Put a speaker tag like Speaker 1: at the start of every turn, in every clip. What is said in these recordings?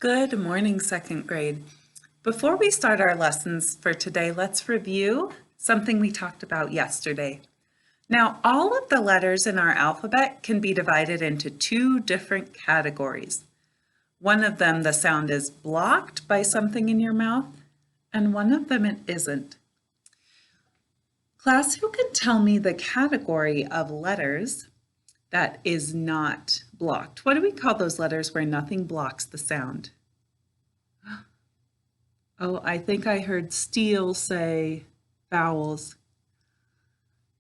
Speaker 1: Good morning, second grade. Before we start our lessons for today, let's review something we talked about yesterday. Now, all of the letters in our alphabet can be divided into two different categories. One of them, the sound is blocked by something in your mouth, and one of them it isn't. Class, who can tell me the category of letters that is not blocked? What do we call those letters where nothing blocks the sound? Oh, I think I heard Steele say vowels.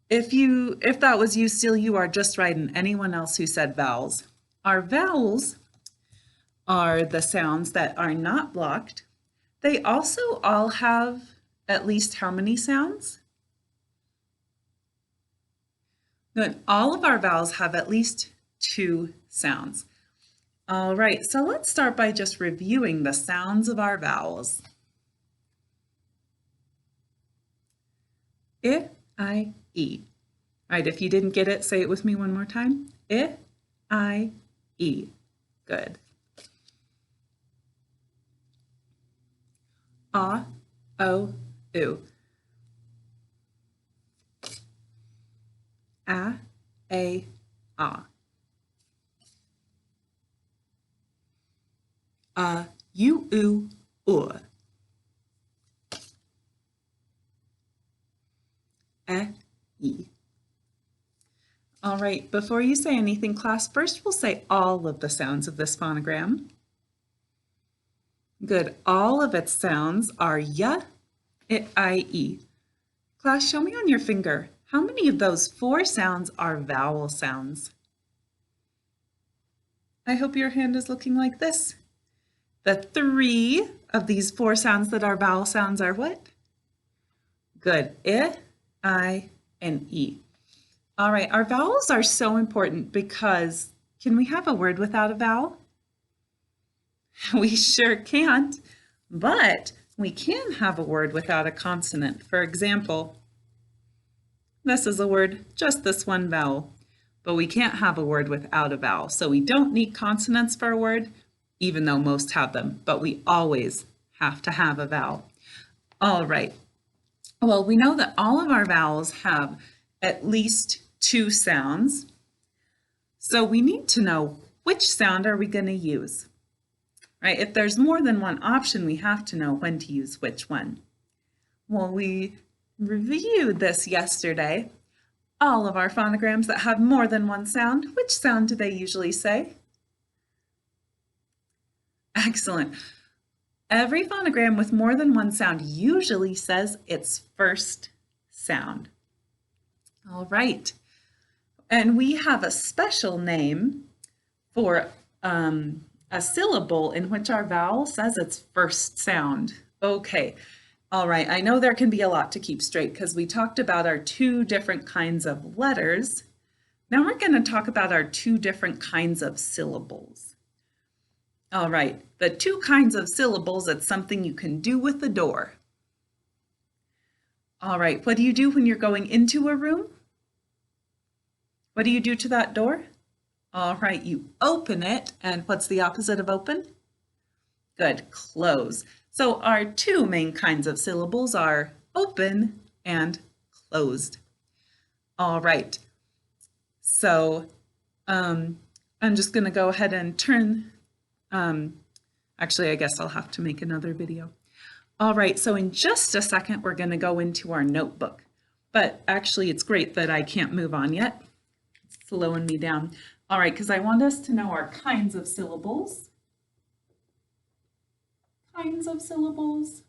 Speaker 1: If that was you, Steele, you are just right, and anyone else who said vowels. Our vowels are the sounds that are not blocked. They also all have at least how many sounds? Good. All of our vowels have at least two sounds. All right, so let's start by just reviewing the sounds of our vowels. I, I, E. All right, if you didn't get it, say it with me one more time. I, E. Good. A, O, U. A, A. U, U, E. All right, before you say anything, class, first we'll say all of the sounds of this phonogram. Good. All of its sounds are y, I, E. Class, show me on your finger. How many of those four sounds are vowel sounds? I hope your hand is looking like this. The three of these four sounds that are vowel sounds are what? Good. I, and E. All right, our vowels are so important because can we have a word without a vowel? We sure can't, but we can have a word without a consonant. For example, this is a word, just this one vowel, but we can't have a word without a vowel. So we don't need consonants for a word, even though most have them, but we always have to have a vowel. All right. Well, we know that all of our vowels have at least two sounds. So we need to know which sound are we going to use, right? If there's more than one option, we have to know when to use which one. Well, we reviewed this yesterday. All of our phonograms that have more than one sound, which sound do they usually say? Excellent. Every phonogram with more than one sound usually says its first sound. All right. And we have a special name for a syllable in which our vowel says its first sound. Okay. All right. I know there can be a lot to keep straight because we talked about our two different kinds of letters. Now we're going to talk about our two different kinds of syllables. All right, the two kinds of syllables, it's something you can do with the door. All right, what do you do when you're going into a room? What do you do to that door? All right, you open it, and what's the opposite of open? Good, close. So our two main kinds of syllables are open and closed. All right, so I'm just going to go ahead and turn. Actually, I guess I'll have to make another video. All right, so in just a second, we're going to go into our notebook. But actually, it's great that I can't move on yet. It's slowing me down. All right, because I want us to know our kinds of syllables. Kinds of syllables.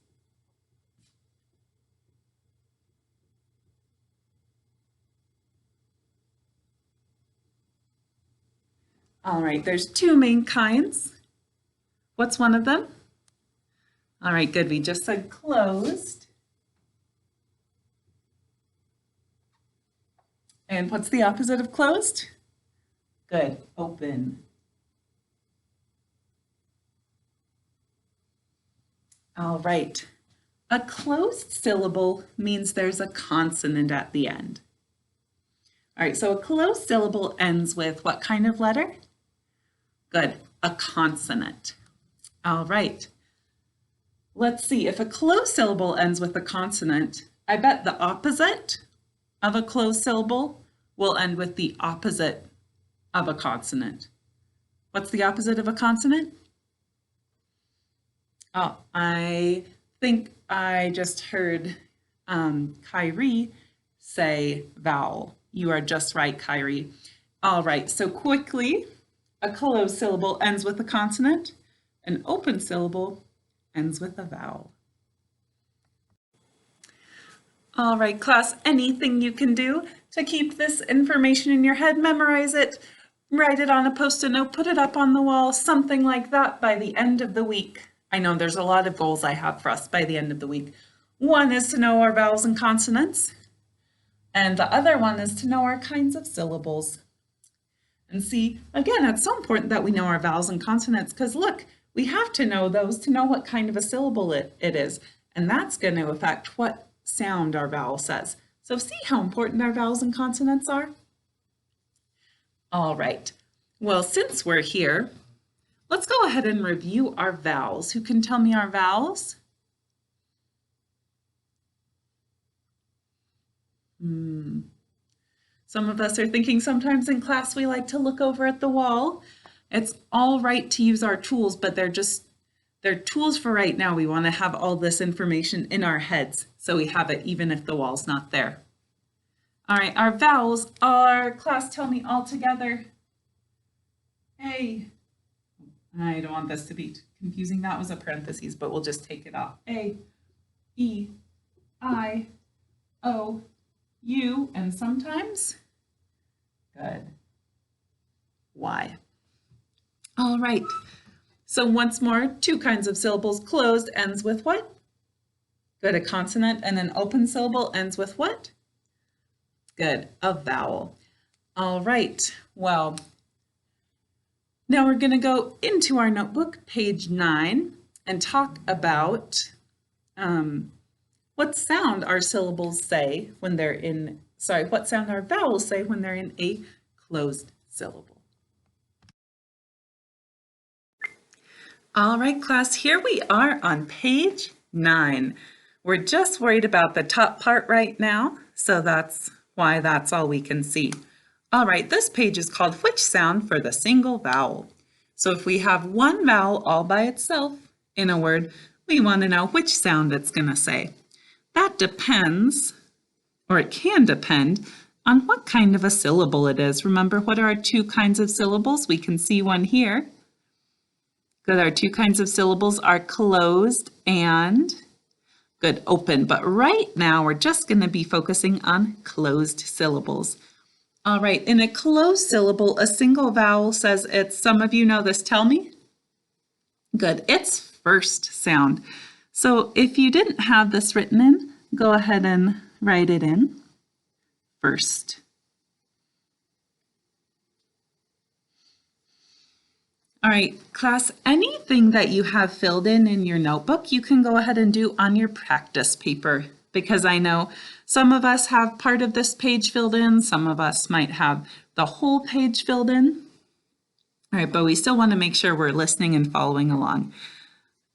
Speaker 1: All right, there's two main kinds. What's one of them? All right, good. We just said closed. And what's the opposite of closed? Good, open. All right. A closed syllable means there's a consonant at the end. All right, so a closed syllable ends with what kind of letter? Good, a consonant. All right. Let's see, if a closed syllable ends with a consonant, I bet the opposite of a closed syllable will end with the opposite of a consonant. What's the opposite of a consonant? Oh, I think I just heard Kyrie say vowel. You are just right, Kyrie. All right, so quickly, a closed syllable ends with a consonant. An open syllable ends with a vowel. All right, class, anything you can do to keep this information in your head, memorize it, write it on a Post-it note, put it up on the wall, something like that by the end of the week. I know there's a lot of goals I have for us by the end of the week. One is to know our vowels and consonants, and the other one is to know our kinds of syllables. And see, again, it's so important that we know our vowels and consonants because look, we have to know those to know what kind of a syllable it is, and that's going to affect what sound our vowel says. So see how important our vowels and consonants are? All right, well, since we're here, let's go ahead and review our vowels. Who can tell me our vowels? Some of us are thinking sometimes in class we like to look over at the wall. It's all right to use our tools, but they're tools for right now. We want to have all this information in our heads so we have it even if the wall's not there. All right, our vowels are, class, tell me all together. A. I don't want this to be confusing. That was a parentheses, but we'll just take it off. A, E, I, O, U, and sometimes, good, Y. All right, so once more, two kinds of syllables. Closed ends with what? Good, a consonant, and an open syllable ends with what? Good, a vowel. All right, well, now we're going to go into our notebook, page 9, and talk about what sound our syllables say when they're in, what sound our vowels say when they're in a closed syllable. All right, class, here we are on page 9. We're just worried about the top part right now, so that's why that's all we can see. All right, this page is called Which Sound for the Single Vowel. So if we have one vowel all by itself in a word, we want to know which sound it's going to say. That depends, or it can depend, on what kind of a syllable it is. Remember, what are our two kinds of syllables? We can see one here. Good, our two kinds of syllables are closed and good, open. But right now, we're just going to be focusing on closed syllables. All right, in a closed syllable, a single vowel says it's, some of you know this, tell me. Good, it's first sound. So if you didn't have this written in, go ahead and write it in, first. All right, class, anything that you have filled in your notebook, you can go ahead and do on your practice paper, because I know some of us have part of this page filled in, some of us might have the whole page filled in. All right, but we still want to make sure we're listening and following along.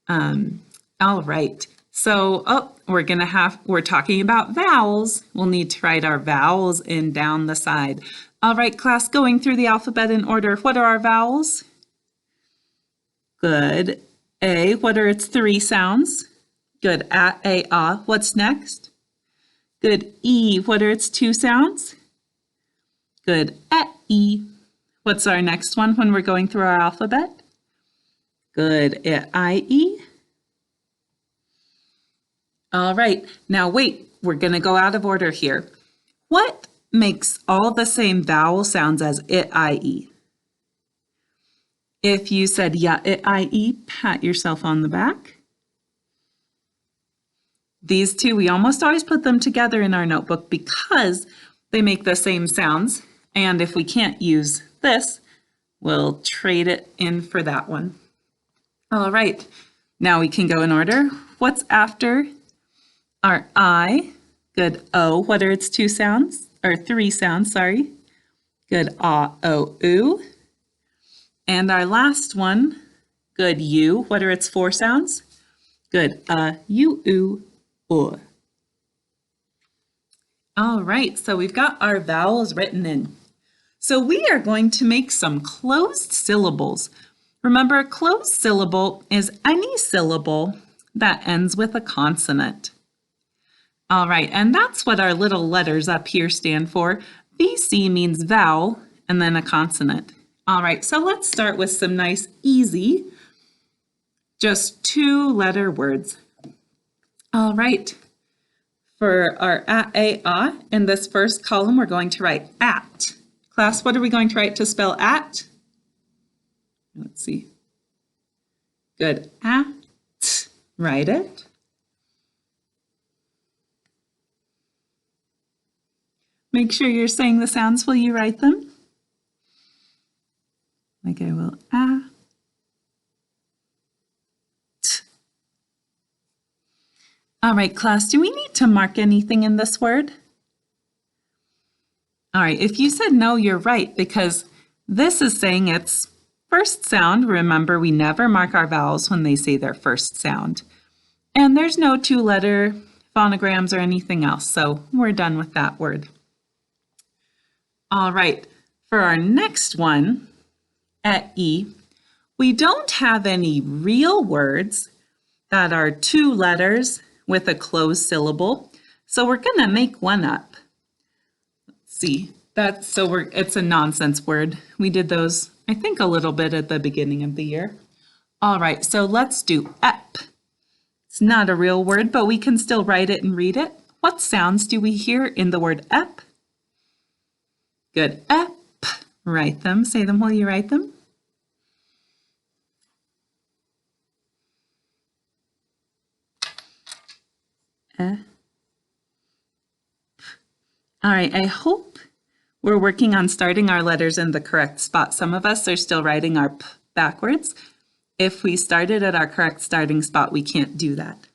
Speaker 1: All right, so we're talking about vowels. We'll need to write our vowels in down the side. All right, class, going through the alphabet in order, what are our vowels? Good. A, what are its three sounds? Good. A, ah. What's next? Good. E, what are its two sounds? Good. E. What's our next one when we're going through our alphabet? Good. I, E. All right. Now wait, we're going to go out of order here. What makes all the same vowel sounds as I, E? If you said, yeah, I, E, pat yourself on the back. These two, we almost always put them together in our notebook because they make the same sounds. And if we can't use this, we'll trade it in for that one. All right, now we can go in order. What's after our I? Good. O, what are its two sounds? Or three sounds, sorry. Good. Ah, O, oo. And our last one, Good. U. What are its four sounds? Good. U, oo, O. All right, so we've got our vowels written in. So we are going to make some closed syllables. Remember, a closed syllable is any syllable that ends with a consonant. All right, and that's what our little letters up here stand for. VC means vowel and then a consonant. All right, so let's start with some nice, easy, just two-letter words. All right, for our a, in this first column, we're going to write at. Class, what are we going to write to spell at? Let's see. Good. At. Write it. Make sure you're saying the sounds while you write them. Like I will. At. All right, class, do we need to mark anything in this word? All right, if you said no, you're right, because this is saying its first sound. Remember, we never mark our vowels when they say their first sound. And there's no two-letter phonograms or anything else, so we're done with that word. All right, for our next one, at E, we don't have any real words that are two letters with a closed syllable, so we're going to make one up. See, it's a nonsense word. We did those, I think, a little bit at the beginning of the year. All right, so let's do ep. It's not a real word, but we can still write it and read it. What sounds do we hear in the word ep? Good. Ep. Write them. Say them while you write them. All right, I hope we're working on starting our letters in the correct spot. Some of us are still writing our p backwards. If we started at our correct starting spot, we can't do that.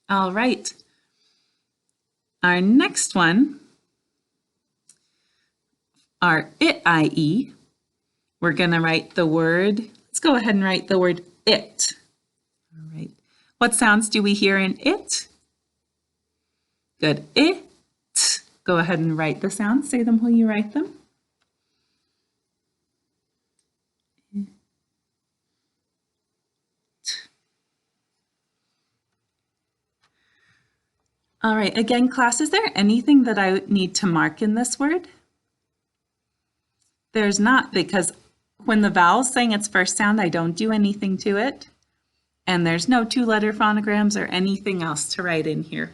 Speaker 1: All right. Our next one, our I-E, we're going to write the word, let's go ahead and write the word it. All right. What sounds do we hear in it? Good. It. Go ahead and write the sounds. Say them while you write them. All right, again, class, is there anything that I need to mark in this word? There's not, because when the vowel's saying its first sound, I don't do anything to it. And there's no two-letter phonograms or anything else to write in here.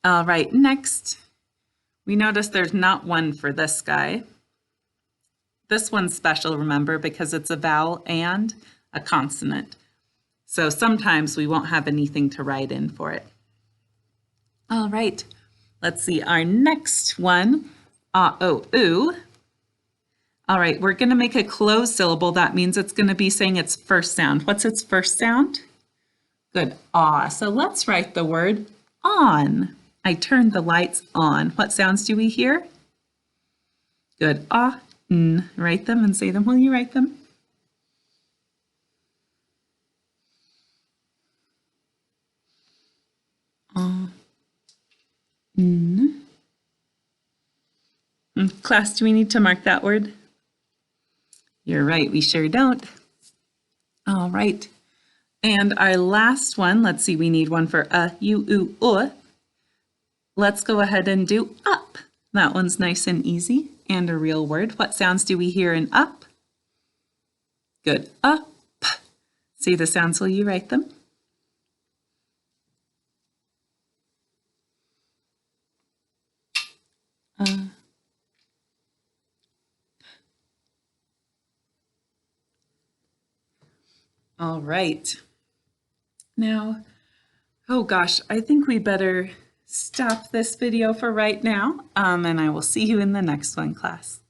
Speaker 1: All right, next, we notice there's not one for this guy. This one's special, remember, because it's a vowel and a consonant. So sometimes we won't have anything to write in for it. All right, let's see our next one, o-oo. All right, we're going to make a closed syllable. That means it's going to be saying its first sound. What's its first sound? Good, ah. So let's write the word on. I turned the lights on. What sounds do we hear? Good, ah, n. Write them and say them while you write them. N. Class, do we need to mark that word? You're right, we sure don't. All right, and our last one, let's see, we need one for u, oo, o. Let's go ahead and do up. That one's nice and easy and a real word. What sounds do we hear in up? Good, up. See the sounds while you write them. All right. Now, oh gosh, I think we better stop this video for right now, and I will see you in the next one, class.